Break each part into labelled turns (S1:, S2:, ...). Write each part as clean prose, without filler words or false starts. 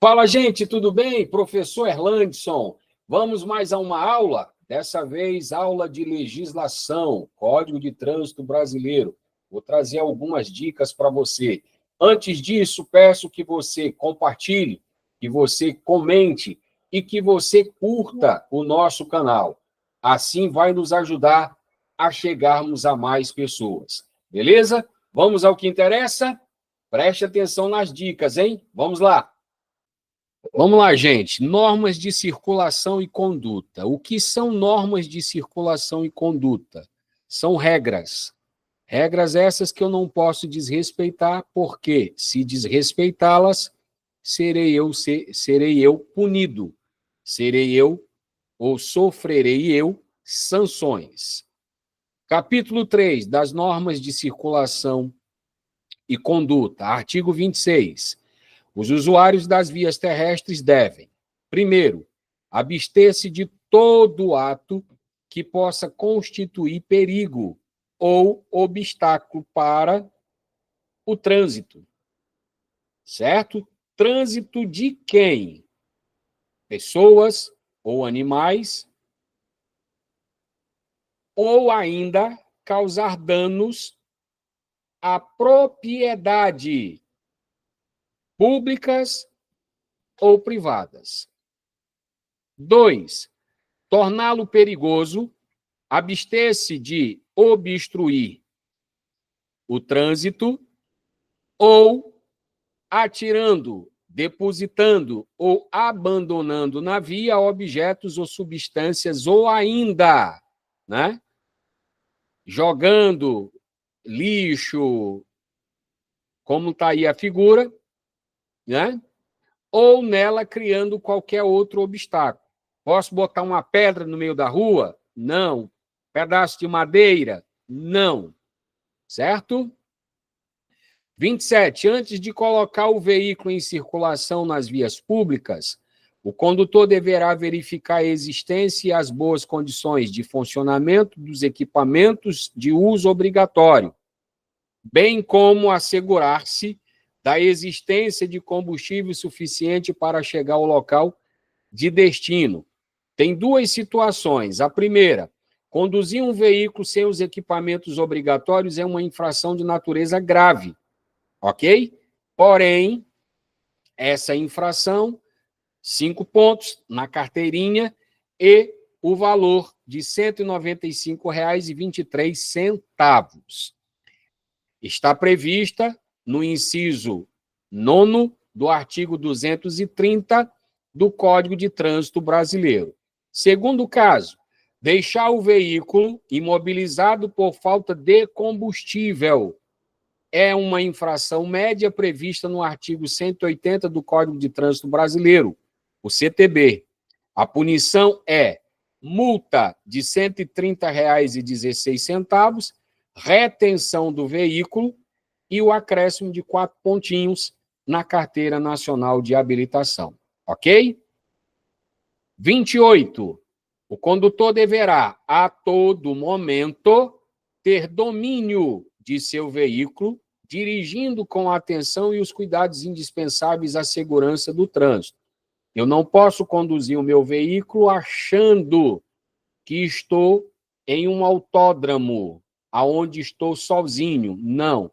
S1: Fala, gente, tudo bem? Professor Erlandson. Vamos mais a uma aula? Dessa vez, aula de legislação, Código de Trânsito Brasileiro. Vou trazer algumas dicas para você. Antes disso, peço que você compartilhe, que você comente e que você curta o nosso canal. Assim vai nos ajudar a chegarmos a mais pessoas. Beleza? Vamos ao que interessa? Preste atenção nas dicas, hein? Vamos lá. Vamos lá, gente. Normas de circulação e conduta. O que são normas de circulação e conduta? São regras. Regras essas que eu não posso desrespeitar, porque se desrespeitá-las, serei eu punido. Serei eu ou sofrerei eu sanções. Capítulo 3 das normas de circulação e conduta. Artigo 26. Os usuários das vias terrestres devem, primeiro, abster-se de todo ato que possa constituir perigo ou obstáculo para o trânsito. Certo? Trânsito de quem? Pessoas ou animais, ou ainda causar danos à propriedade públicas ou privadas. 2. Torná-lo perigoso, abster-se de obstruir o trânsito ou atirando, depositando ou abandonando na via objetos ou substâncias ou ainda, né, jogando lixo, como está aí a figura, né? Ou nela criando qualquer outro obstáculo. Posso botar uma pedra no meio da rua? Não. Pedaço de madeira? Não. Certo? 27. Antes de colocar o veículo em circulação nas vias públicas, o condutor deverá verificar a existência e as boas condições de funcionamento dos equipamentos de uso obrigatório, bem como assegurar-se da existência de combustível suficiente para chegar ao local de destino. Tem duas situações. A primeira, conduzir um veículo sem os equipamentos obrigatórios é uma infração de natureza grave, ok? Porém, essa infração, 5 pontos na carteirinha e o valor de R$ 195,23. Está prevista no inciso 9º do artigo 230 do Código de Trânsito Brasileiro. Segundo caso, deixar o veículo imobilizado por falta de combustível é uma infração média prevista no artigo 180 do Código de Trânsito Brasileiro, o CTB. A punição é multa de R$ 130,16, retenção do veículo e o acréscimo de 4 pontinhos na Carteira Nacional de Habilitação. Ok? 28. O condutor deverá, a todo momento, ter domínio de seu veículo, dirigindo com atenção e os cuidados indispensáveis à segurança do trânsito. Eu não posso conduzir o meu veículo achando que estou em um autódromo, aonde estou sozinho. Não.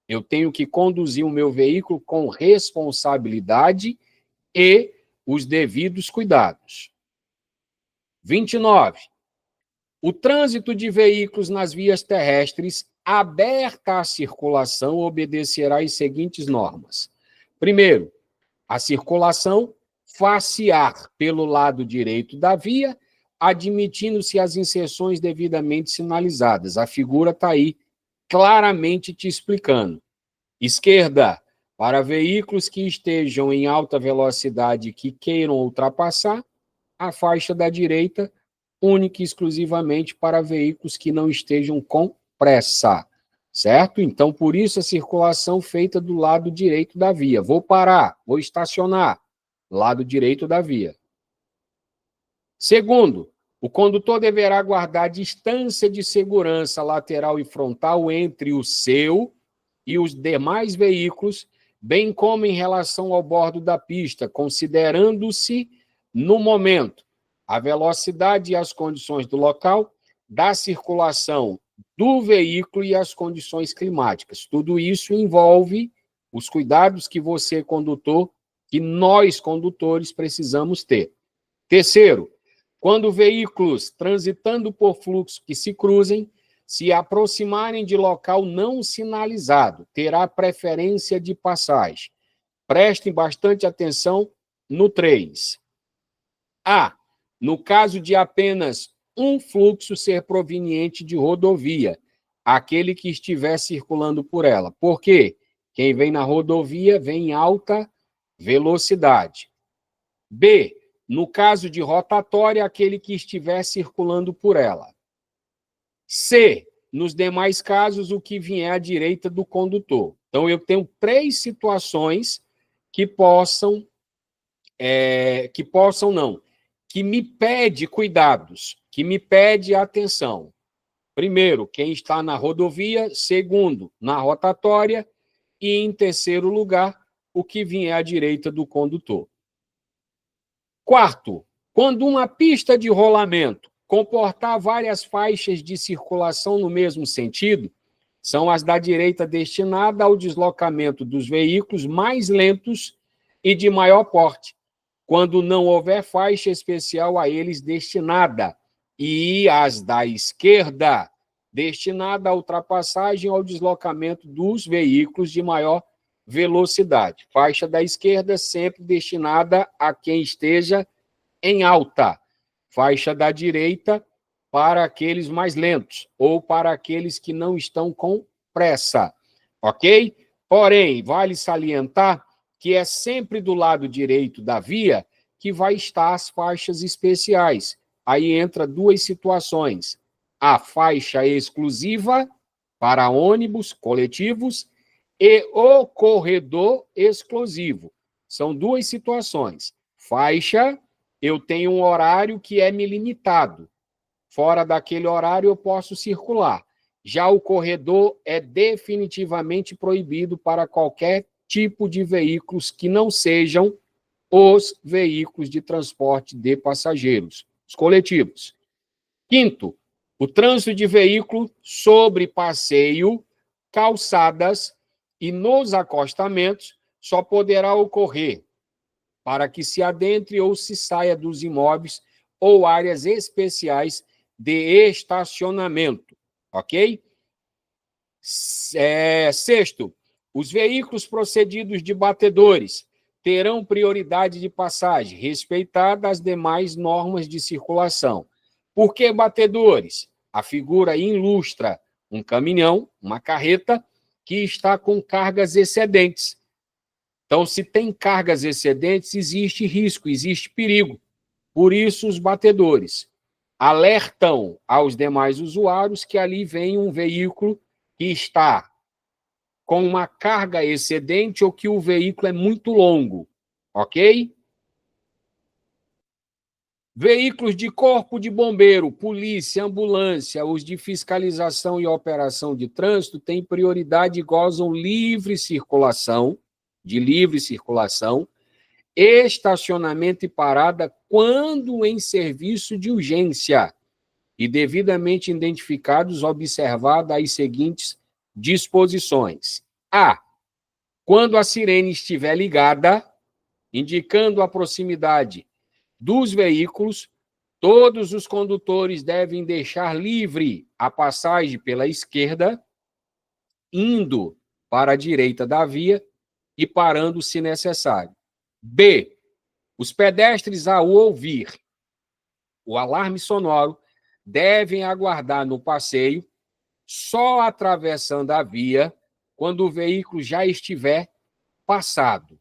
S1: Eu tenho que conduzir o meu veículo com responsabilidade e os devidos cuidados. 29. O trânsito de veículos nas vias terrestres aberta à circulação obedecerá às seguintes normas. Primeiro, a circulação facear pelo lado direito da via, admitindo-se as inserções devidamente sinalizadas. A figura está aí claramente te explicando. Esquerda, para veículos que estejam em alta velocidade e que queiram ultrapassar, a faixa da direita, única e exclusivamente para veículos que não estejam com pressa, certo? Então, por isso, a circulação feita do lado direito da via. Vou parar, vou estacionar, lado direito da via. Segundo, o condutor deverá guardar distância de segurança lateral e frontal entre o seu e os demais veículos, bem como em relação ao bordo da pista, considerando-se, no momento, a velocidade e as condições do local, da circulação do veículo e as condições climáticas. Tudo isso envolve os cuidados que você, condutor, que nós, condutores, precisamos ter. Terceiro, quando veículos transitando por fluxo que se cruzem, se aproximarem de local não sinalizado, terá preferência de passagem. Prestem bastante atenção no 3. A. No caso de apenas um fluxo ser proveniente de rodovia, aquele que estiver circulando por ela. Por quê? Quem vem na rodovia vem em alta velocidade. B. No caso de rotatória, aquele que estiver circulando por ela. C. Nos demais casos, o que vier à direita do condutor. Então, eu tenho 3 situações que que me pede cuidados, que me pede atenção. Primeiro, quem está na rodovia. Segundo, na rotatória. E, em terceiro lugar, o que vier à direita do condutor. Quarto, quando uma pista de rolamento comportar várias faixas de circulação no mesmo sentido, são as da direita destinada ao deslocamento dos veículos mais lentos e de maior porte, quando não houver faixa especial a eles destinada, e as da esquerda, destinada à ultrapassagem ou deslocamento dos veículos de maior velocidade. Faixa da esquerda sempre destinada a quem esteja em alta. Faixa da direita para aqueles mais lentos ou para aqueles que não estão com pressa, ok? Porém, vale salientar que é sempre do lado direito da via que vai estar as faixas especiais. Aí entra 2 situações. A faixa exclusiva para ônibus coletivos e o corredor exclusivo. São 2 situações. Faixa, eu tenho um horário que é me limitado. Fora daquele horário eu posso circular. Já o corredor é definitivamente proibido para qualquer tipo de veículos que não sejam os veículos de transporte de passageiros, os coletivos. Quinto, o trânsito de veículo sobre passeio, calçadas e nos acostamentos só poderá ocorrer para que se adentre ou se saia dos imóveis ou áreas especiais de estacionamento, ok? Sexto, os veículos procedidos de batedores terão prioridade de passagem, respeitadas as demais normas de circulação. Por que batedores? A figura ilustra um caminhão, uma carreta, que está com cargas excedentes. Então, se tem cargas excedentes, existe risco, existe perigo. Por isso, os batedores alertam aos demais usuários que ali vem um veículo que está com uma carga excedente ou que o veículo é muito longo, ok? Veículos de corpo de bombeiro, polícia, ambulância, os de fiscalização e operação de trânsito têm prioridade e gozam de livre circulação, estacionamento e parada quando em serviço de urgência e devidamente identificados, observadas as seguintes disposições. A. Quando a sirene estiver ligada, indicando a proximidade dos veículos, todos os condutores devem deixar livre a passagem pela esquerda, indo para a direita da via e parando se necessário. B. Os pedestres, ao ouvir o alarme sonoro, devem aguardar no passeio, só atravessando a via quando o veículo já estiver passado.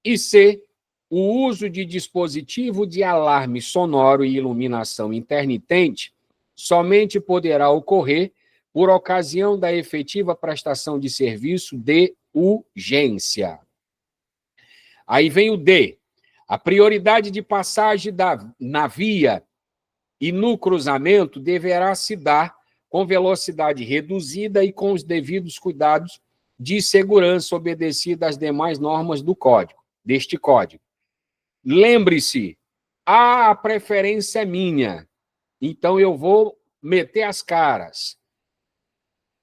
S1: E C. O uso de dispositivo de alarme sonoro e iluminação intermitente somente poderá ocorrer por ocasião da efetiva prestação de serviço de urgência. Aí vem o D. A prioridade de passagem na via e no cruzamento deverá se dar com velocidade reduzida e com os devidos cuidados de segurança obedecida às demais normas deste código. Lembre-se, a preferência é minha, então eu vou meter as caras.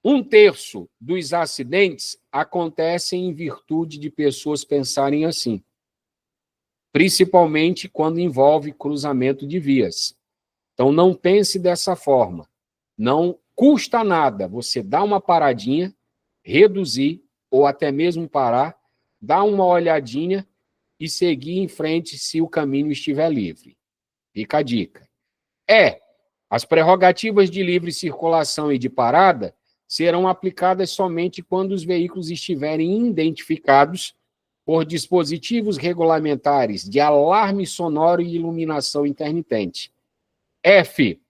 S1: 1/3 dos acidentes acontecem em virtude de pessoas pensarem assim, principalmente quando envolve cruzamento de vias. Então, não pense dessa forma. Não custa nada você dar uma paradinha, reduzir, ou até mesmo parar, dar uma olhadinha e seguir em frente se o caminho estiver livre. Fica a dica. As prerrogativas de livre circulação e de parada serão aplicadas somente quando os veículos estiverem identificados por dispositivos regulamentares de alarme sonoro e iluminação intermitente. F.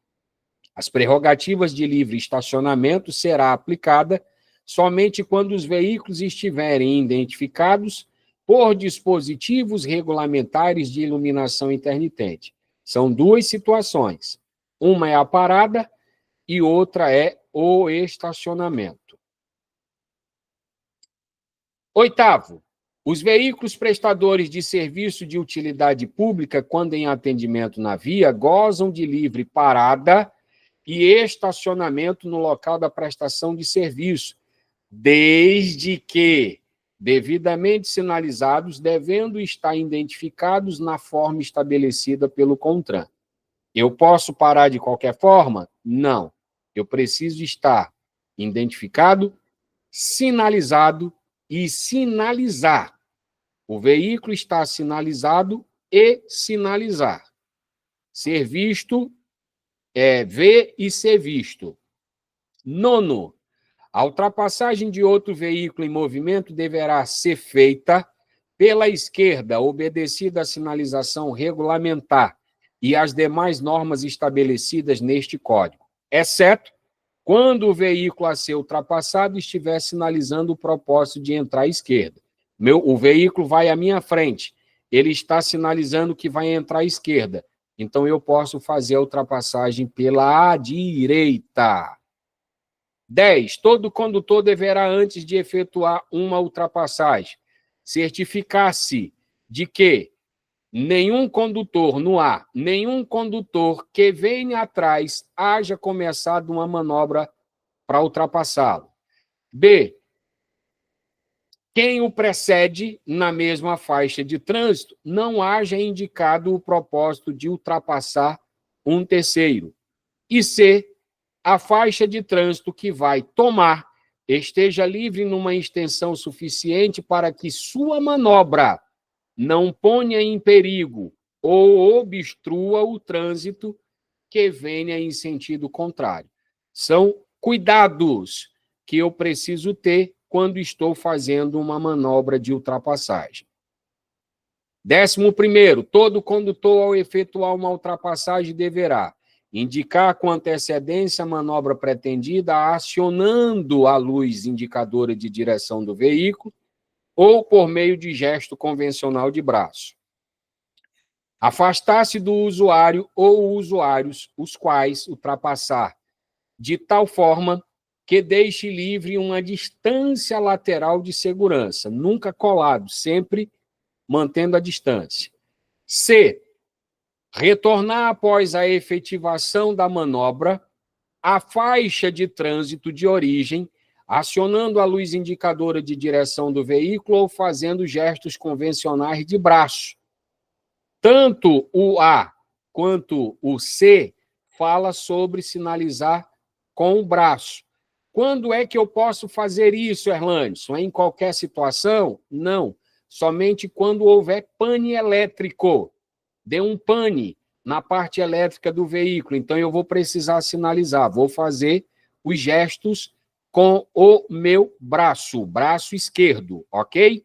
S1: As prerrogativas de livre estacionamento será aplicada somente quando os veículos estiverem identificados por dispositivos regulamentares de iluminação intermitente. São duas situações. Uma é a parada e outra é o estacionamento. 8º, os veículos prestadores de serviço de utilidade pública, quando em atendimento na via, gozam de livre parada e estacionamento no local da prestação de serviço, desde que devidamente sinalizados, devendo estar identificados na forma estabelecida pelo CONTRAN. Eu posso parar de qualquer forma? Não. Eu preciso estar identificado, sinalizado e sinalizar. O veículo está sinalizado e sinalizar. Ser visto é ver e ser visto. 9º, a ultrapassagem de outro veículo em movimento deverá ser feita pela esquerda, obedecida à sinalização regulamentar e às demais normas estabelecidas neste código, exceto quando o veículo a ser ultrapassado estiver sinalizando o propósito de entrar à esquerda. O veículo vai à minha frente, ele está sinalizando que vai entrar à esquerda, então eu posso fazer a ultrapassagem pela direita. 10. Todo condutor deverá, antes de efetuar uma ultrapassagem, certificar-se de que nenhum condutor que venha atrás haja começado uma manobra para ultrapassá-lo. B. Quem o precede na mesma faixa de trânsito não haja indicado o propósito de ultrapassar um terceiro. E C. A faixa de trânsito que vai tomar esteja livre numa extensão suficiente para que sua manobra não ponha em perigo ou obstrua o trânsito que venha em sentido contrário. São cuidados que eu preciso ter quando estou fazendo uma manobra de ultrapassagem. 11º, todo condutor, ao efetuar uma ultrapassagem, deverá indicar com antecedência a manobra pretendida, acionando a luz indicadora de direção do veículo ou por meio de gesto convencional de braço. Afastar-se do usuário ou usuários, os quais ultrapassar, de tal forma que deixe livre uma distância lateral de segurança, nunca colado, sempre mantendo a distância. C. Retornar após a efetivação da manobra à faixa de trânsito de origem, acionando a luz indicadora de direção do veículo ou fazendo gestos convencionais de braço. Tanto o A quanto o C fala sobre sinalizar com o braço. Quando é que eu posso fazer isso, Erlandson? Em qualquer situação? Não. Somente quando houver pane elétrico. Deu um pane na parte elétrica do veículo, então eu vou precisar sinalizar, vou fazer os gestos com o meu braço esquerdo, ok?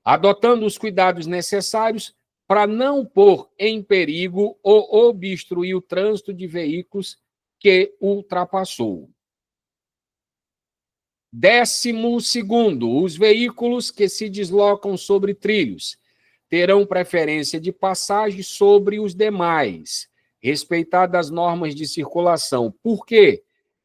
S1: Adotando os cuidados necessários para não pôr em perigo ou obstruir o trânsito de veículos que ultrapassou. 12º, os veículos que se deslocam sobre trilhos terão preferência de passagem sobre os demais, respeitadas as normas de circulação. Por quê?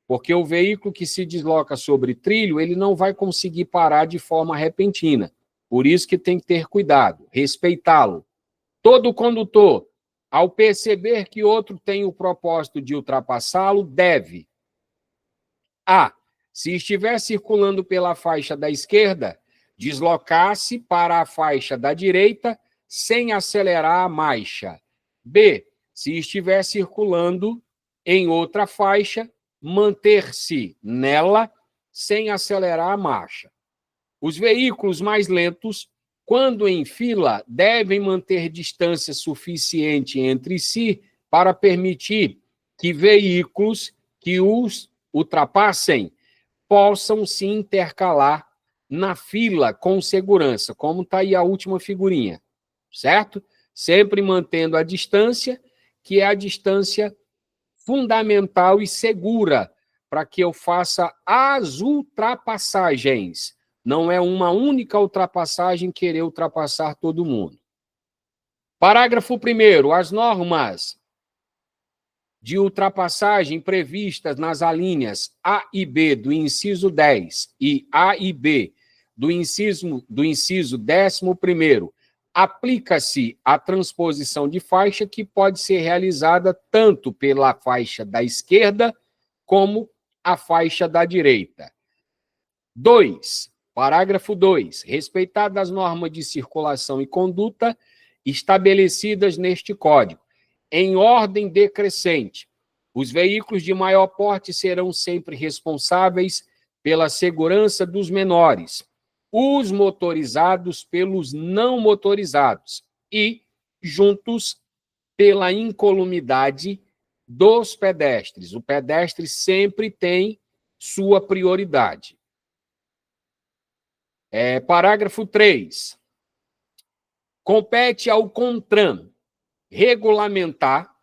S1: Porque o veículo que se desloca sobre trilho, ele não vai conseguir parar de forma repentina. Por isso que tem que ter cuidado, respeitá-lo. Todo condutor, ao perceber que outro tem o propósito de ultrapassá-lo, deve: A. Se estiver circulando pela faixa da esquerda, deslocar-se para a faixa da direita sem acelerar a marcha. B. Se estiver circulando em outra faixa, manter-se nela sem acelerar a marcha. Os veículos mais lentos, quando em fila, devem manter distância suficiente entre si para permitir que veículos que os ultrapassem possam se intercalar na fila com segurança, como está aí a última figurinha, certo? Sempre mantendo a distância, que é a distância fundamental e segura para que eu faça as ultrapassagens. Não é uma única ultrapassagem querer ultrapassar todo mundo. Parágrafo 1º. As normas de ultrapassagem previstas nas alíneas A e B do inciso 10 e A e B do inciso 11º aplica-se à transposição de faixa que pode ser realizada tanto pela faixa da esquerda como a faixa da direita. 2. Parágrafo 2. Respeitadas as normas de circulação e conduta estabelecidas neste Código, em ordem decrescente, os veículos de maior porte serão sempre responsáveis pela segurança dos menores, os motorizados pelos não motorizados e, juntos, pela incolumidade dos pedestres. O pedestre sempre tem sua prioridade. Parágrafo 3. Compete ao CONTRAN regulamentar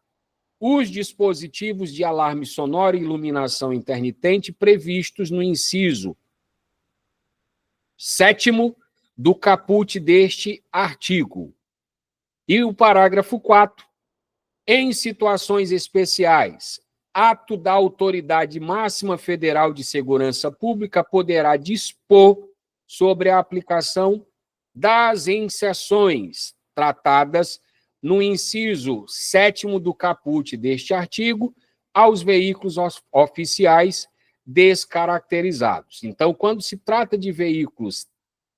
S1: os dispositivos de alarme sonoro e iluminação intermitente previstos no inciso 7º do caput deste artigo. E o parágrafo 4. Em situações especiais, ato da Autoridade Máxima Federal de Segurança Pública poderá dispor sobre a aplicação das exceções tratadas no inciso 7º do caput deste artigo aos veículos oficiais descaracterizados. Então, quando se trata de veículos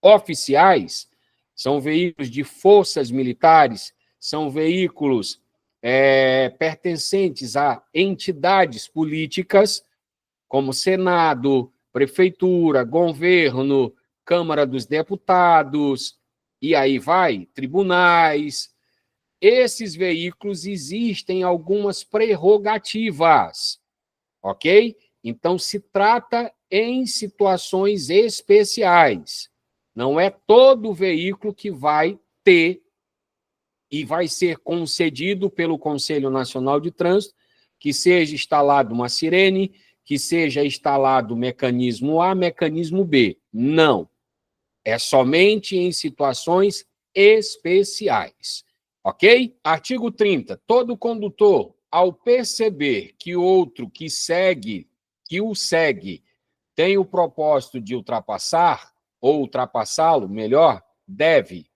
S1: oficiais, são veículos de forças militares, são veículos pertencentes a entidades políticas, como Senado, Prefeitura, Governo, Câmara dos Deputados, e aí vai, tribunais. Esses veículos existem algumas prerrogativas, ok? Então, se trata em situações especiais. Não é todo veículo que vai ter e vai ser concedido pelo Conselho Nacional de Trânsito que seja instalado uma sirene, que seja instalado mecanismo A, mecanismo B. Não. É somente em situações especiais. Ok? Artigo 30. Todo condutor, ao perceber que outro que o segue, tem o propósito de ultrapassar, ou ultrapassá-lo, melhor, deve: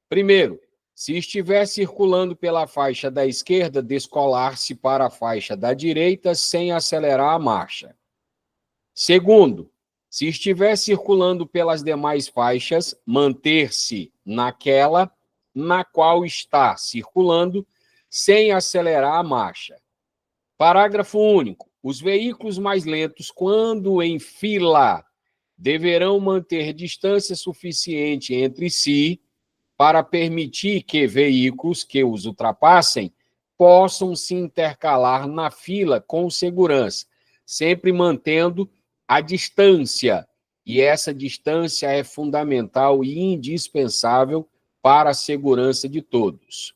S1: primeiro, se estiver circulando pela faixa da esquerda, descolar-se para a faixa da direita sem acelerar a marcha. Segundo, se estiver circulando pelas demais faixas, manter-se naquela na qual está circulando, sem acelerar a marcha. Parágrafo único. Os veículos mais lentos, quando em fila, deverão manter distância suficiente entre si para permitir que veículos que os ultrapassem possam se intercalar na fila com segurança, sempre mantendo a distância. E essa distância é fundamental e indispensável para a segurança de todos.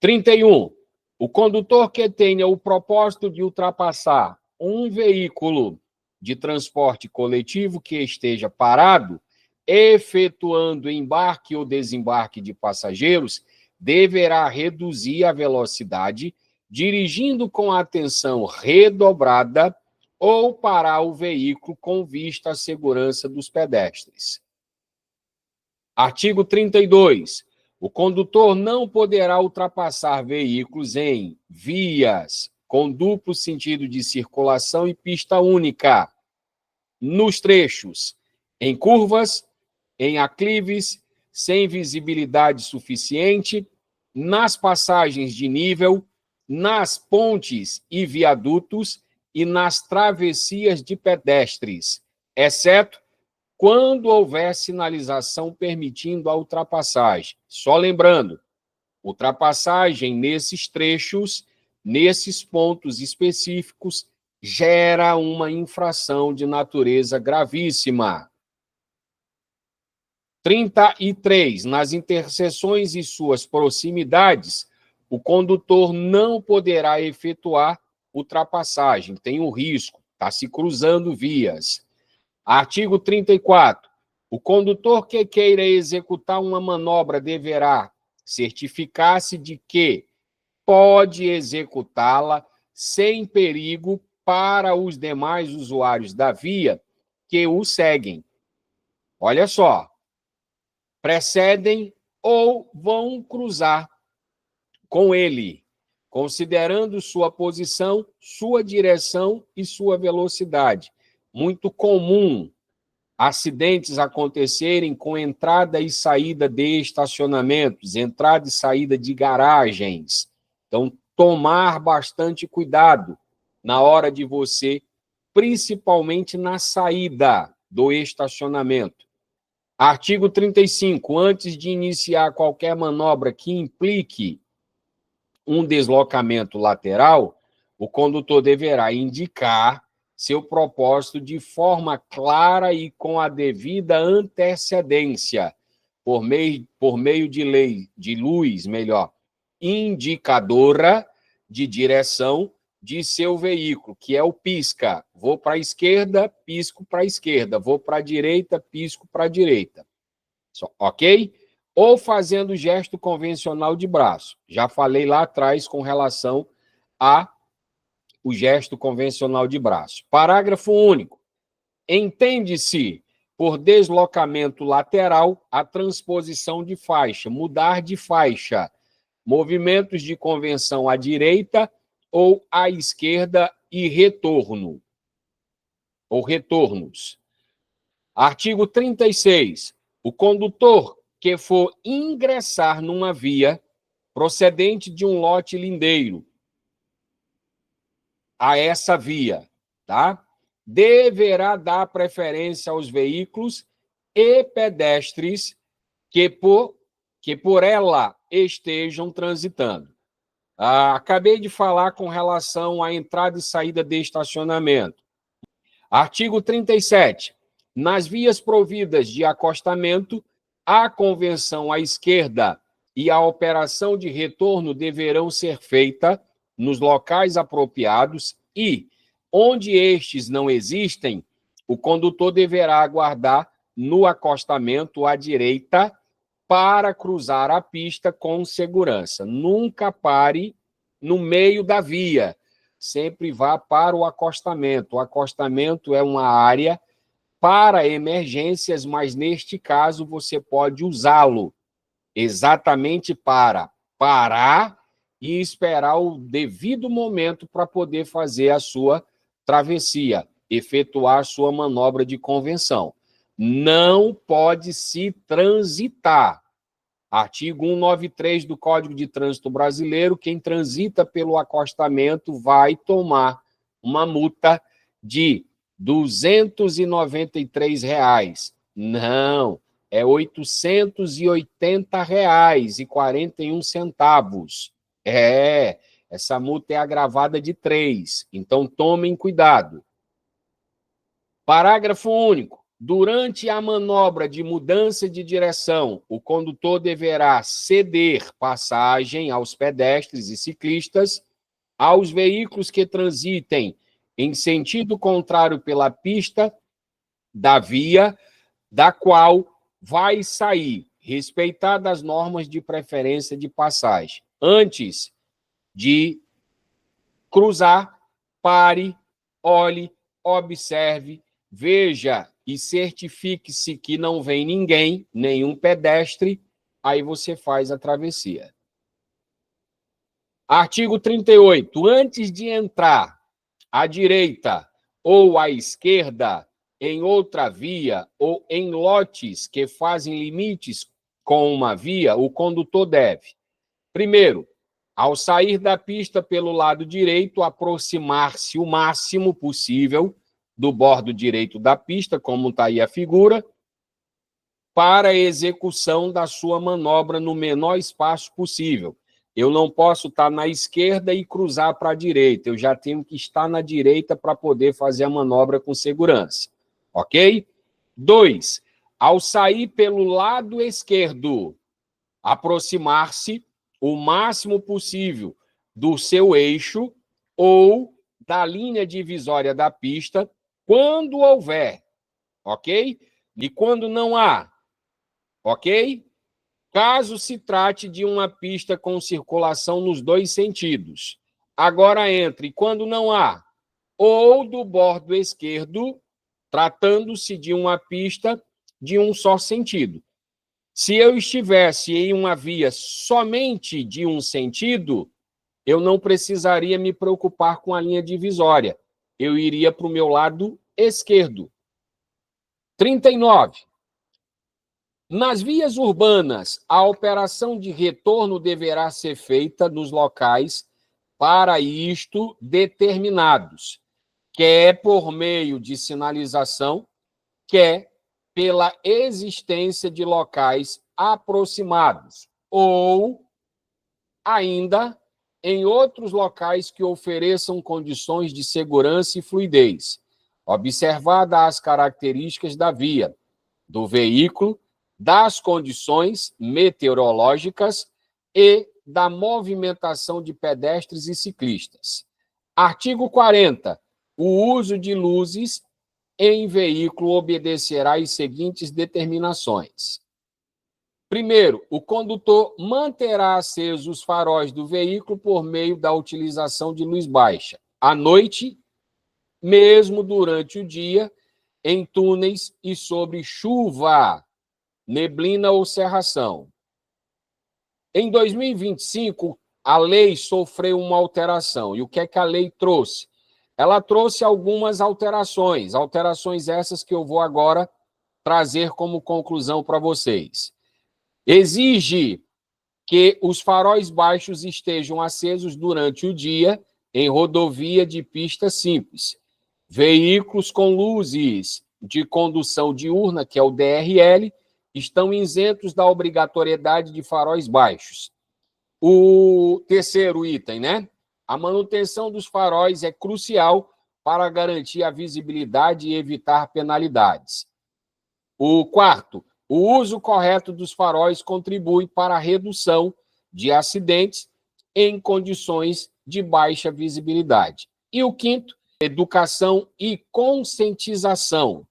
S1: 31. O condutor que tenha o propósito de ultrapassar um veículo de transporte coletivo que esteja parado, efetuando embarque ou desembarque de passageiros, deverá reduzir a velocidade dirigindo com a atenção redobrada ou parar o veículo com vista à segurança dos pedestres. Artigo 32. O condutor não poderá ultrapassar veículos em vias com duplo sentido de circulação e pista única, nos trechos, em curvas, em aclives, sem visibilidade suficiente, nas passagens de nível, nas pontes e viadutos e nas travessias de pedestres, exceto quando houver sinalização permitindo a ultrapassagem. Só lembrando, ultrapassagem nesses trechos, nesses pontos específicos, gera uma infração de natureza gravíssima. 33. Nas interseções e suas proximidades, o condutor não poderá efetuar ultrapassagem, tem um risco, está se cruzando vias. Artigo 34. O condutor que queira executar uma manobra deverá certificar-se de que pode executá-la sem perigo para os demais usuários da via que o seguem. Olha só, precedem ou vão cruzar com ele, considerando sua posição, sua direção e sua velocidade. Muito comum acidentes acontecerem com entrada e saída de estacionamentos, entrada e saída de garagens. Então, tomar bastante cuidado na hora de você, principalmente na saída do estacionamento. Artigo 35. Antes de iniciar qualquer manobra que implique um deslocamento lateral, o condutor deverá indicar seu propósito de forma clara e com a devida antecedência, por meio de luz indicadora de direção de seu veículo, que é o pisca. Vou para a esquerda, pisco para a esquerda. Vou para a direita, pisco para a direita. Ok? Ou fazendo gesto convencional de braço. Já falei lá atrás com relação a o gesto convencional de braço. Parágrafo único. Entende-se por deslocamento lateral a transposição de faixa, mudar de faixa, movimentos de convenção à direita ou à esquerda e retorno, ou retornos. Artigo 36. O condutor que for ingressar numa via procedente de um lote lindeiro a essa via, tá? Deverá dar preferência aos veículos e pedestres que por ela estejam transitando. Acabei de falar com relação à entrada e saída de estacionamento. Artigo 37. Nas vias providas de acostamento, a convenção à esquerda e a operação de retorno deverão ser feitas nos locais apropriados e, onde estes não existem, o condutor deverá aguardar no acostamento à direita para cruzar a pista com segurança. Nunca pare no meio da via, sempre vá para o acostamento. O acostamento é uma área para emergências, mas neste caso você pode usá-lo exatamente para parar e esperar o devido momento para poder fazer a sua travessia, efetuar a sua manobra de convenção. Não pode se transitar. Artigo 193 do Código de Trânsito Brasileiro, quem transita pelo acostamento vai tomar uma multa de R$ 293. Não, é R$ 880,41. Essa multa é agravada de 3, então tomem cuidado. Parágrafo único. Durante a manobra de mudança de direção, o condutor deverá ceder passagem aos pedestres e ciclistas, aos veículos que transitem em sentido contrário pela pista da via da qual vai sair, respeitadas as normas de preferência de passagem, antes de cruzar, pare, olhe, observe, veja e certifique-se que não vem ninguém, nenhum pedestre, aí você faz a travessia. Artigo 38. Antes de entrar à direita ou à esquerda em outra via ou em lotes que fazem limites com uma via, o condutor deve, primeiro, ao sair da pista pelo lado direito, aproximar-se o máximo possível do bordo direito da pista, como está aí a figura, para a execução da sua manobra no menor espaço possível. Eu não posso estar na esquerda e cruzar para a direita, eu já tenho que estar na direita para poder fazer a manobra com segurança. Ok? 2. Ao sair pelo lado esquerdo, aproximar-se o máximo possível do seu eixo ou da linha divisória da pista, quando houver, ok? E quando não há, ok? Caso se trate de uma pista com circulação nos dois sentidos. Agora entre quando não há, ou do bordo esquerdo, tratando-se de uma pista de um só sentido. Se eu estivesse em uma via somente de um sentido, eu não precisaria me preocupar com a linha divisória. Eu iria para o meu lado esquerdo. 39. Nas vias urbanas, a operação de retorno deverá ser feita nos locais para isto determinados, quer por meio de sinalização, quer pela existência de locais aproximados, ou ainda em outros locais que ofereçam condições de segurança e fluidez, observadas as características da via, do veículo, das condições meteorológicas e da movimentação de pedestres e ciclistas. Artigo 40. O uso de luzes em veículo obedecerá às seguintes determinações. Primeiro, o condutor manterá acesos os faróis do veículo por meio da utilização de luz baixa. À noite, mesmo durante o dia, em túneis e sobre chuva, neblina ou cerração. Em 2025, a lei sofreu uma alteração. E o que é que a lei trouxe? Ela trouxe algumas alterações essas que eu vou agora trazer como conclusão para vocês. Exige que os faróis baixos estejam acesos durante o dia em rodovia de pista simples. Veículos com luzes de condução diurna, que é o DRL, estão isentos da obrigatoriedade de faróis baixos. O terceiro item, né? A manutenção dos faróis é crucial para garantir a visibilidade e evitar penalidades. O quarto, o uso correto dos faróis contribui para a redução de acidentes em condições de baixa visibilidade. E o quinto, educação e conscientização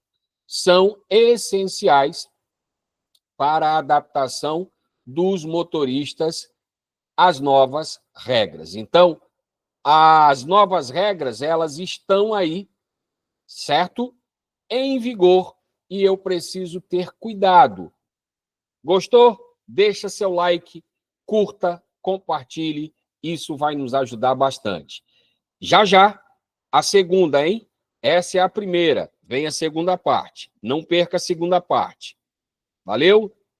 S1: são essenciais para a adaptação dos motoristas às novas regras. Então, as novas regras, elas estão aí, certo? Em vigor, e eu preciso ter cuidado. Gostou? Deixa seu like, curta, compartilhe, isso vai nos ajudar bastante. Já já, a segunda, hein? Essa é a primeira, vem a segunda parte. Não perca a segunda parte. Valeu?